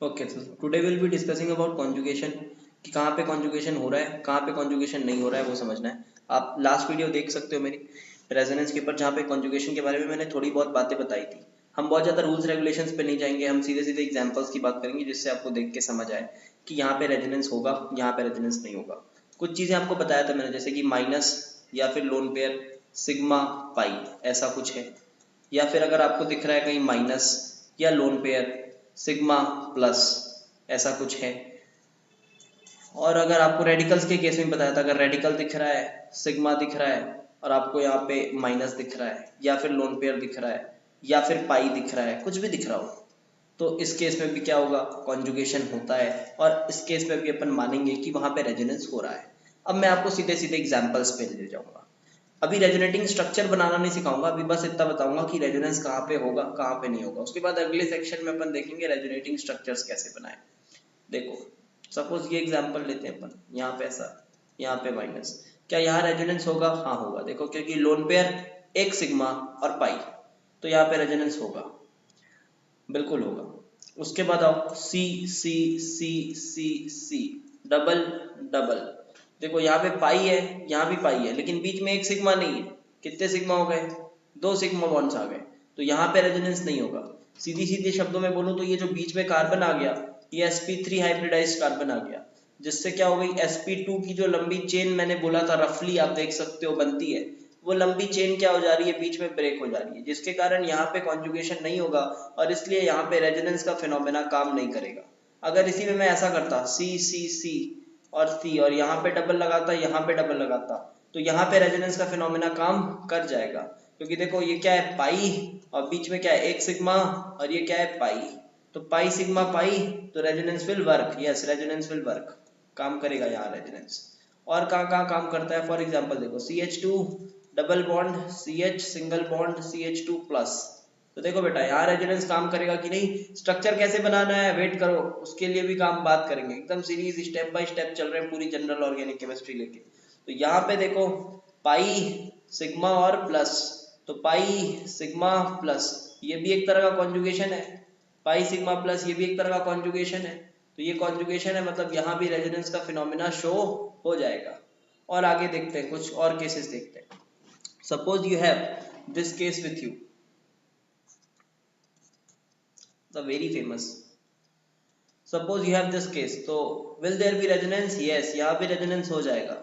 Okay, तो today will be discussing about conjugation कि कहाँ पे कॉन्जुगेशन हो रहा है, कहाँ पे कॉन्जुगेशन नहीं हो रहा है, वो समझना है। आप लास्ट वीडियो देख सकते हो मेरी रेजोनेंस के ऊपर, जहाँ पे कॉन्जुगेशन के बारे में मैंने थोड़ी बहुत बातें बताई थी। हम बहुत ज़्यादा रूल्स रेगुलेशंस पे नहीं जाएंगे, हम सीधे सीधे एग्जांपल्स की बात करेंगे जिससे आपको देख के समझ आए कि यहाँ पे रेजोनेंस होगा, यहाँ पे रेजोनेंस नहीं होगा। कुछ चीज़ें आपको बताया था मैंने, जैसे कि माइनस या फिर लोन पेयर सिग्मा पाई ऐसा कुछ है, या फिर अगर आपको दिख रहा है कहीं माइनस या लोन पेयर सिग्मा प्लस ऐसा कुछ है। और अगर आपको रेडिकल्स के केस में बताया था, अगर रेडिकल दिख रहा है, सिग्मा दिख रहा है और आपको यहाँ पे माइनस दिख रहा है या फिर लोन पेयर दिख रहा है या फिर पाई दिख रहा है, कुछ भी दिख रहा हो, तो इस केस में भी क्या होगा, कॉन्जुगेशन होता है। और इस केस में भी अपन मानेंगे कि वहां पे रेजोनेंस हो रहा है। अब मैं आपको सीधे सीधे एग्जांपल्स पे ले जाऊंगा। अभी रेजोनेटिंग स्ट्रक्चर बनाना नहीं सिखाऊंगा, अभी बस इतना बताऊंगा कि रेजोनेंस कहाँ पे होगा, कहाँ पे नहीं होगा। उसके बाद अगले सेक्शन में अपन देखेंगे रेजोनेटिंग स्ट्रक्चर्स कैसे बनाए। देखो, सपोज ये एग्जांपल लेते हैं अपन, यहाँ पे ऐसा, यहाँ पे माइनस, क्या यहाँ रेजोनेंस होगा? हाँ होगा। देखो, क्योंकि लोन पेयर एक सिग्मा और पाई, तो यहाँ पे रेजोनेंस होगा, बिल्कुल होगा। उसके बाद आओ सी सी सी सी सी, डबल डबल। देखो यहाँ पे पाई है, यहाँ भी पाई है, लेकिन बीच में एक सिग्मा नहीं है। कितने सिग्मा हो गए? दो सिग्मा बॉन्ड्स आ गए, तो यहाँ पे रेजोनेंस नहीं होगा। सीधी सीधे शब्दों में बोलूँ तो ये जो बीच में कार्बन आ गया, ये sp3 हाइब्रिडाइज्ड कार्बन आ गया, जिससे क्या हो गई, sp2 की जो लंबी चेन मैंने बोला था रफली आप देख सकते हो बनती है, वो लंबी चेन क्या हो जा रही है, बीच में ब्रेक हो जा रही है, जिसके कारण यहाँ पे कॉन्जुगेशन नहीं होगा और इसलिए यहाँ पे रेजोनेंस का फिनोमेना काम नहीं करेगा। अगर इसी में मैं ऐसा करता सी सी सी और सी, और यहाँ पे डबल लगाता, यहाँ पे डबल लगाता, तो यहाँ पे रेजोनेंस का फिनोमेना काम कर जाएगा। क्योंकि देखो ये क्या है, पाई, और बीच में क्या है, एक सिग्मा, और ये क्या है, पाई। तो पाई सिग्मा पाई, तो resonance will work, yes resonance will work, काम करेगा यहाँ रेजोनेंस। और कहाँ कहाँ काम करता है, फॉर एग्जाम्पल देखो CH2 double bond CH single bond CH2 plus, तो देखो बेटा यहाँ रेजोनेंस काम करेगा कि नहीं। स्ट्रक्चर कैसे बनाना है, वेट करो, उसके लिए भी काम बात करेंगे, एकदम सीरीज स्टेप बाय स्टेप चल रहे हैं पूरी जनरल ऑर्गेनिक केमिस्ट्री लेके। तो यहाँ पे देखो पाई सिग्मा और प्लस, तो पाई सिग्मा प्लस ये भी एक तरह का कॉन्जुगेशन है, पाई सिग्मा प्लस ये भी एक तरह का कॉन्जुगेशन है। तो ये कॉन्जुगेशन है, मतलब यहाँ भी रेजोनेंस का फिनोमिना शो हो जाएगा। और आगे देखते हैं, कुछ और केसेस देखते हैं। Suppose you have this case with you, the very famous, suppose you have this case, तो will there be resonance? Yes, यहाँ भी रेजोनेंस हो जाएगा,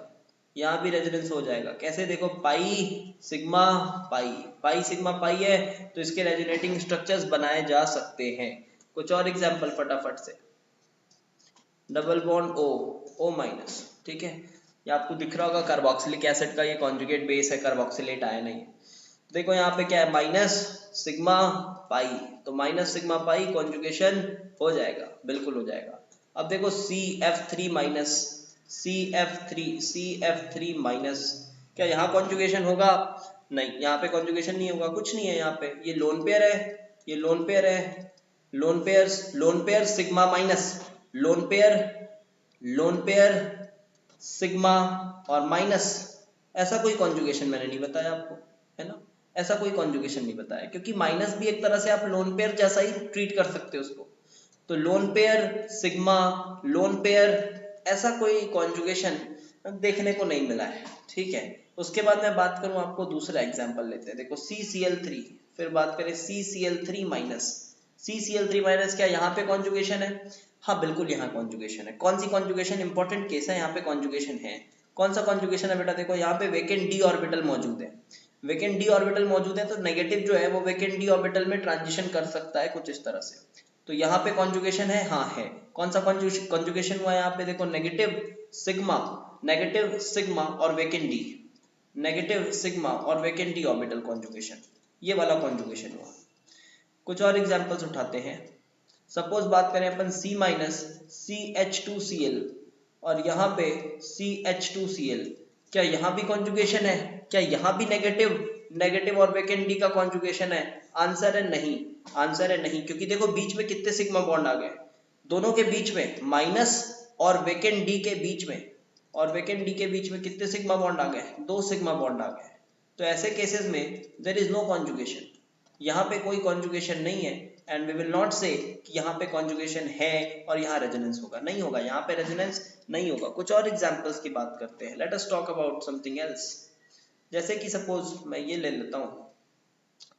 यहाँ भी रेजोनेंस हो जाएगा। कैसे? देखो pi sigma pi, pi sigma pi है, तो इसके रेजोनेटिंग स्ट्रक्चर्स बनाए जा सकते हैं। कुछ और एग्जांपल फटाफट से, double bond O, O minus, ठीक है, ये आपको दिख रहा होगा कार्बोक्सिलिक एसिड का ये कॉन्जुगेट बेस है, कार्बोक्सिलेट आयन है। देखो यहाँ पे क्या है, माइनस सिग्मा पाई, तो माइनस सिग्मा पाई कॉन्जुगेशन हो जाएगा, बिल्कुल हो जाएगा। अब देखो CF3 माइनस CF3 माइनस, क्या यहाँ कॉन्जुगेशन होगा? नहीं, यहाँ पे कॉन्जुगेशन नहीं होगा, कुछ नहीं है यहाँ पे, ये लोन पेयर है, ये लोन पेयर है, lone pair sigma minus, lone pair, lone pair sigma और माइनस, ऐसा कोई कॉन्जुगेशन मैंने नहीं बताया आपको, है ना, ऐसा कोई कॉन्जुगेशन नहीं बताया, क्योंकि माइनस भी एक तरह से आप लोन पेयर जैसा ही ट्रीट कर सकते हो उसको। तो lone pair sigma, lone pair, ऐसा कोई कॉन्जुगेशन देखने को नहीं मिला है, ठीक है। उसके बाद मैं बात करूं, आपको दूसरा एग्जांपल लेते हैं। देखो CCl3, फिर बात करें CCl3 माइनस, CCl3 माइनस, क्या यहाँ पे कॉन्जुगेशन है? हाँ बिल्कुल यहाँ कॉन्जुगेशन है। कौन सी कॉन्जुगेशन? इंपॉर्टेंट केस है, यहाँ पे कॉन्जुगेशन है। कौन सा कॉन्जुगेशन है बेटा? देखो यहाँ पे वेकेंट डी ऑर्बिटल मौजूद है, वेकेंट डी ऑर्बिटल मौजूद है, तो नेगेटिव जो है वो वेकेंट डी ऑर्बिटल में ट्रांजिशन कर सकता है कुछ इस तरह से। तो यहाँ पे कॉन्जुगेशन है, हाँ है। कौन सा कॉन्जुगेशन हुआ यहाँ पे? देखो नेगेटिव सिग्मा और वेकेंट डी, नेगेटिव सिग्मा और वेकेंट डी ऑर्बिटल कॉन्जुगेशन, ये वाला कॉन्जुगेशन हुआ। कुछ और एग्जांपल्स उठाते हैं। सपोज बात करें अपन C माइनस CH2Cl और यहाँ पे CH2Cl, क्या यहाँ भी कॉन्जुगेशन है? क्या यहाँ भी नेगेटिव और वेकेंट डी का कॉन्जुगेशन है? आंसर है नहीं, आंसर है नहीं, क्योंकि देखो बीच में कितने सिग्मा बॉन्ड आ गए, दोनों के बीच में, माइनस और वेकेंट डी के बीच में, और वेकेंट डी के बीच में कितने सिग्मा बॉन्ड आ गए? दो सिग्मा बॉन्ड आ गए। तो ऐसे केसेस में देयर इज नो कॉन्जुगेशन, यहाँ पे कोई कॉन्जुगेशन नहीं है, एंड वी विल नॉट से कि यहाँ पे कॉन्जुगेशन है और यहाँ रेजोनेंस होगा, नहीं होगा, यहाँ पे रेजोनेंस नहीं होगा। कुछ और एग्जांपल्स की बात करते हैं। Let us talk about something else. जैसे कि सपोज मैं ये ले लेता हूँ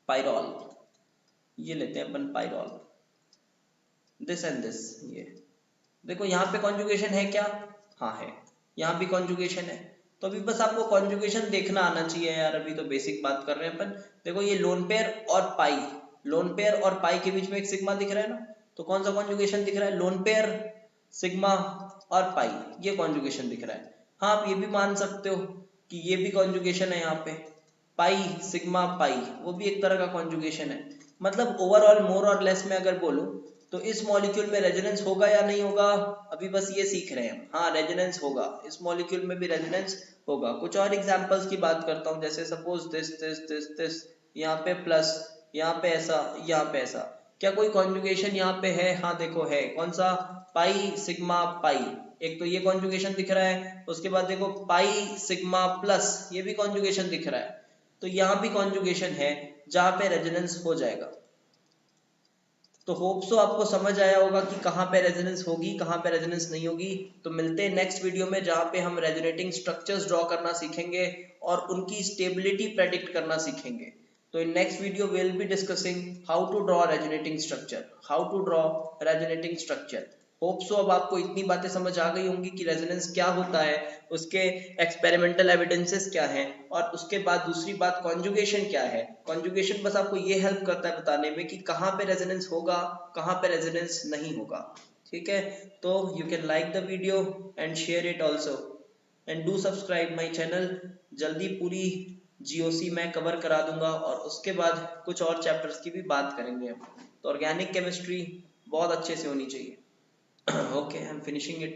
पायरॉल, ये लेते हैं अपन पायरॉल, दिस एंड दिस। ये देखो यहाँ पे कॉन्जुगेशन है क्या? हाँ है, यहाँ भी कॉन्जुगेशन है। तो अभी बस आपको कॉन्जुगेशन देखना आना चाहिए यार, अभी तो बेसिक बात कर रहे हैं अपन। देखो ये लोन पेयर और पाई, लोन पेयर और पाई के बीच में एक सिग्मा दिख रहा है ना, तो कौन सा कॉन्जुगेशन दिख रहा है? लोन पेयर सिग्मा और पाई, ये कॉन्जुगेशन दिख रहा है। हाँ आप ये भी मान सकते हो कि ये भी कॉन्जुगेशन है, यहाँ पे पाई सिग्मा पाई, वो भी एक तरह का कॉन्जुगेशन है। मतलब ओवरऑल मोर और लेस में अगर बोलूं तो इस मॉलिक्यूल में रेजोनेंस होगा या नहीं होगा, अभी बस ये सीख रहे हैं। हाँ रेजोनेंस होगा, इस मॉलिक्यूल में भी रेजोनेंस होगा। कुछ और एग्जांपल्स की बात करता हूँ, जैसे suppose this this this this, यहाँ पे प्लस, यहाँ पे ऐसा, यहाँ पे ऐसा, क्या कोई कॉन्जुगेशन यहाँ पे है? हाँ देखो है, कौन सा? पाई सिग्मा पाई, एक तो ये कॉन्जुगेशन दिख रहा है, उसके बाद देखो पाई सिग्मा प्लस, ये भी कॉन्जुगेशन दिख रहा है। तो यहाँ भी कॉन्जुगेशन है जहाँ पे रेजोनेंस हो जाएगा। तो होप सो आपको समझ आया होगा कि कहाँ पे रेजोनेंस होगी, कहाँ पे रेजोनेंस नहीं होगी। तो मिलते हैं नेक्स्ट वीडियो में, जहाँ पे हम रेजोनेटिंग स्ट्रक्चर्स ड्रॉ करना सीखेंगे और उनकी स्टेबिलिटी प्रेडिक्ट करना सीखेंगे। तो in next video we will be discussing how to draw resonating structure, how to draw resonating structure. Hope so अब आपको इतनी बातें समझ आ गई होंगी कि रेजोनेंस क्या होता है, उसके एक्सपेरिमेंटल एविडेंसेस क्या हैं, और उसके बाद दूसरी बात कॉन्जुगेशन क्या है। कॉन्जुगेशन बस आपको ये हेल्प करता है बताने में कि कहाँ पे रेजोनेंस होगा, कहाँ पे रेजोनेंस नहीं होगा। ठीक है, तो you can like the video and share it also and do subscribe my channel. जल्दी पूरी जीओसी मैं कवर करा दूंगा और उसके बाद कुछ और चैप्टर्स की भी बात करेंगे हम। तो ऑर्गेनिक केमिस्ट्री बहुत अच्छे से होनी चाहिए। Okay, I'm finishing it.